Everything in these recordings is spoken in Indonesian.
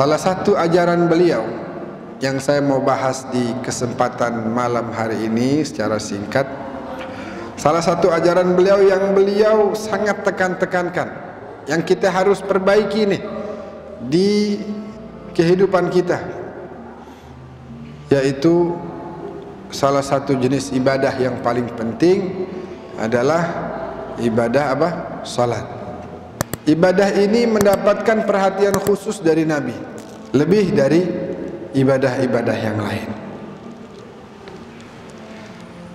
Salah satu ajaran beliau yang saya mau bahas di kesempatan malam hari ini secara singkat, salah satu ajaran beliau yang beliau sangat tekankan, yang kita harus perbaiki nih di kehidupan kita, yaitu salah satu jenis ibadah yang paling penting adalah ibadah apa? Salat. Ibadah ini mendapatkan perhatian khusus dari Nabi, lebih dari ibadah-ibadah yang lain.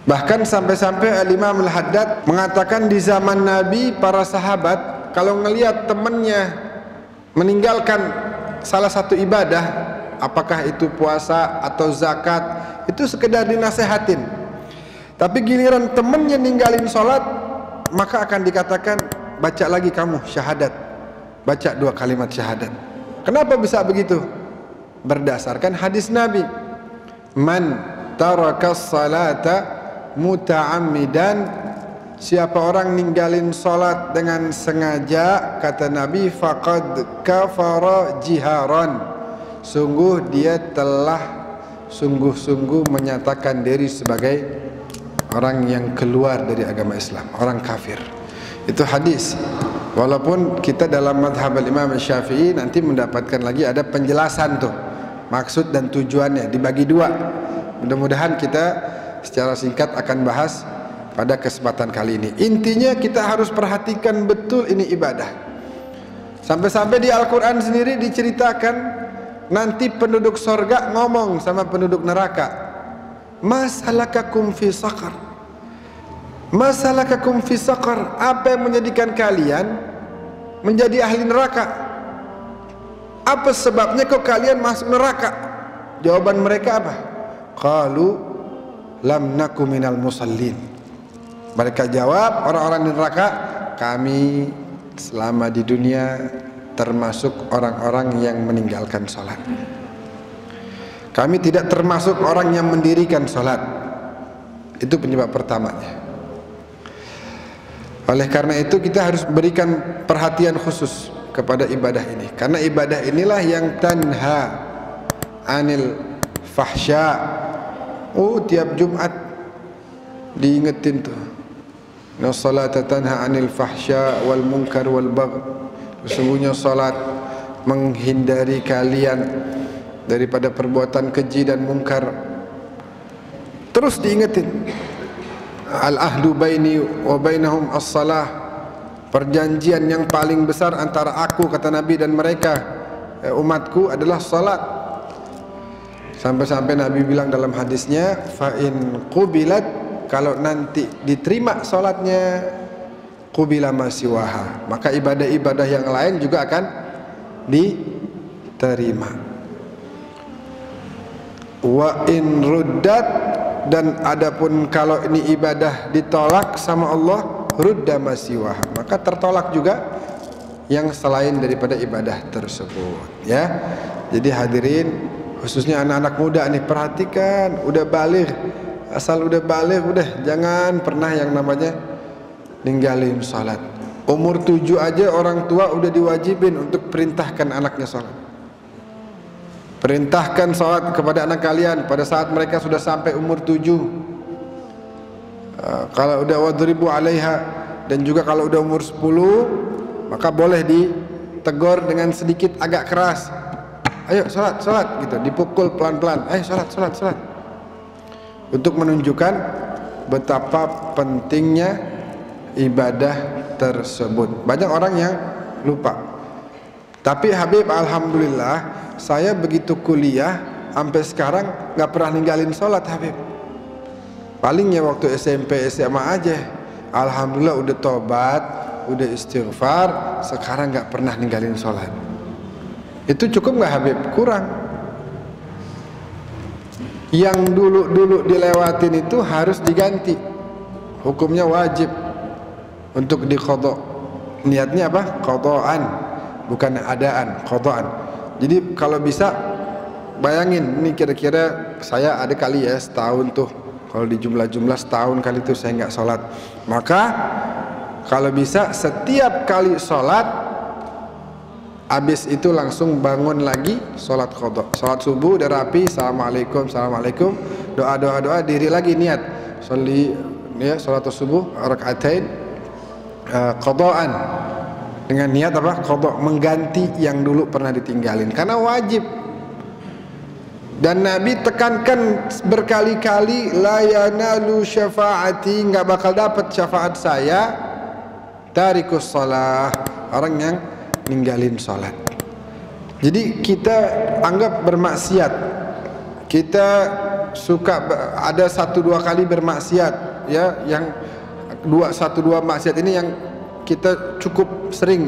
Bahkan sampai-sampai Al-Imam Al-Haddad mengatakan di zaman Nabi, para sahabat kalau ngelihat temannya meninggalkan salah satu ibadah, apakah itu puasa atau zakat, itu sekedar dinasehatin. Tapi giliran temannya ninggalin sholat, maka akan dikatakan, baca lagi kamu syahadat, baca 2 kalimat syahadat. Kenapa bisa begitu? Berdasarkan hadis Nabi, man tarakas salata muta'ammidan, siapa orang ninggalin salat dengan sengaja, kata Nabi, faqad kafara jiharan, sungguh dia telah sungguh-sungguh menyatakan diri sebagai orang yang keluar dari agama Islam, orang kafir. Itu hadis. Walaupun kita dalam madhab Imam Syafi'i nanti mendapatkan lagi ada penjelasan tuh, maksud dan tujuannya dibagi 2. Mudah-mudahan kita secara singkat akan bahas pada kesempatan kali ini. Intinya kita harus perhatikan betul ini ibadah. Sampai-sampai di Al-Quran sendiri diceritakan nanti penduduk sorga ngomong sama penduduk neraka, masalakakum fi saqar, masalakakum fi saqar, apa yang menjadikan kalian menjadi ahli neraka? Apa sebabnya kok kalian masuk neraka? Jawaban mereka apa? Qalu lam naku minal musallin. Mereka jawab, orang-orang di neraka, kami selama di dunia termasuk orang-orang yang meninggalkan sholat. Kami tidak termasuk orang yang mendirikan sholat. Itu penyebab pertamanya. Oleh karena itu kita harus berikan perhatian khusus kepada ibadah ini, karena ibadah inilah yang tanha anil fahsya. Tiap Jumat diingetin tuh, na salata tanha anil fahsya wal munkar wal bagh. Sesungguhnya salat menghindari kalian daripada perbuatan keji dan mungkar. Terus diingetin, al-ahdu baini wa bainahum as-salah, perjanjian yang paling besar antara aku, kata Nabi, dan mereka umatku adalah salat. Sampai-sampai Nabi bilang dalam hadisnya, fa in qubilat, kalau nanti diterima salatnya, qubila ma siwaha, maka ibadah-ibadah yang lain juga akan diterima. Wa in ruddat, dan adapun kalau ini ibadah ditolak sama Allah, rudda ma siwaha, maka tertolak juga yang selain daripada ibadah tersebut, ya. Jadi hadirin, khususnya anak-anak muda nih, perhatikan, udah baligh, asal udah baligh, udah jangan pernah yang namanya ninggalin salat. Umur 7 aja orang tua udah diwajibin untuk perintahkan anaknya salat. Perintahkan salat kepada anak kalian pada saat mereka sudah sampai umur 7. Kalau udah wadribu alaiha, dan juga kalau udah umur 10, maka boleh ditegur dengan sedikit agak keras. Ayo salat, salat gitu, dipukul pelan-pelan. Ayo salat, salat, salat. Untuk menunjukkan betapa pentingnya ibadah tersebut. Banyak orang yang lupa. Tapi Habib, alhamdulillah, saya begitu kuliah sampai sekarang nggak pernah ninggalin sholat, Habib. Palingnya waktu SMP, SMA aja. Alhamdulillah udah tobat, udah istighfar, sekarang nggak pernah ninggalin sholat. Itu cukup nggak, Habib? Kurang. Yang dulu dilewatin itu harus diganti. Hukumnya wajib untuk diqadha. Niatnya apa? Qadhaan, bukan adaan, qadhaan. Jadi kalau bisa bayangin, ini kira-kira saya ada kali ya setahun tuh, kalau di jumlah-jumlah setahun kali itu saya nggak sholat. Maka kalau bisa setiap kali sholat Habis itu langsung bangun lagi sholat qadha. Sholat subuh udah rapi, assalamualaikum, assalamualaikum, doa, diri lagi niat sholli ya sholat subuh rakaatain qadhaan, dengan niat apa? Qadha, mengganti yang dulu pernah ditinggalin karena wajib. Dan Nabi tekankan berkali-kali, la yanalu syafaati, nggak bakal dapat syafaat saya tarikus shalah, orang yang ninggalin sholat. Jadi kita anggap bermaksiat, kita suka ada 1-2 kali bermaksiat ya, yang 1-2 maksiat ini yang kita cukup sering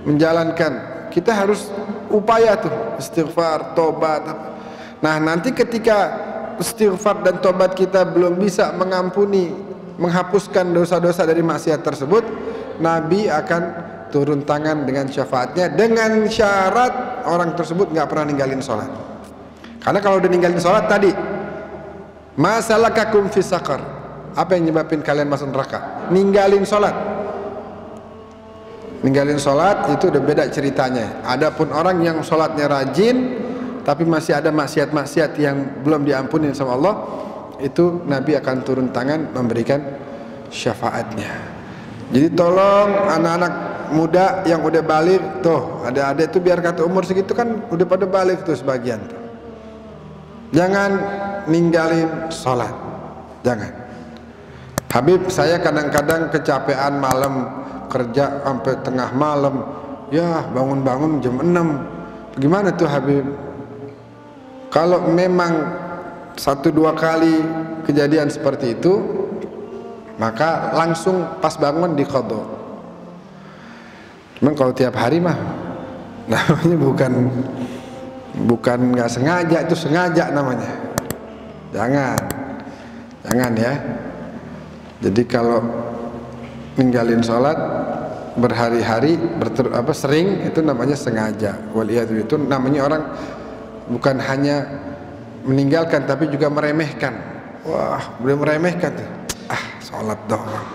menjalankan. Kita harus upaya tuh istighfar, tobat. Nah nanti ketika istighfar dan tobat kita belum bisa mengampuni, menghapuskan dosa-dosa dari maksiat tersebut, Nabi akan turun tangan dengan syafaatnya, dengan syarat orang tersebut nggak pernah ninggalin sholat. Karena kalau udah ninggalin sholat tadi, masalakakum fis saqar, apa yang nyebabin kalian masuk neraka? Ninggalin sholat. Ninggalin sholat itu udah beda ceritanya. Adapun orang yang sholatnya rajin tapi masih ada maksiat-maksiat yang belum diampuni sama Allah, itu Nabi akan turun tangan memberikan syafaatnya. Jadi tolong anak-anak muda yang udah balik tuh, adik-adik tuh biar kata umur segitu kan udah pada balik tuh sebagian tuh. Jangan ninggalin sholat, jangan. Habib, saya kadang-kadang kecapean malam, kerja sampai tengah malam, ya bangun-bangun jam 6. Gimana tuh Habib? Kalau memang 1-2 kali kejadian seperti itu, maka langsung pas bangun di qadha. Cuman kalau tiap hari mah namanya bukan nggak sengaja, itu sengaja namanya. Jangan ya. Jadi kalau ninggalin sholat berhari-hari sering, itu namanya sengaja. Waliyadu, itu namanya orang bukan hanya meninggalkan tapi juga meremehkan. Wah, boleh meremehkan tuh. Sholat doang.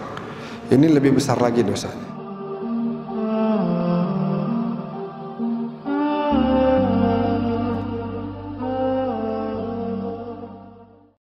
Ini lebih besar lagi dosanya.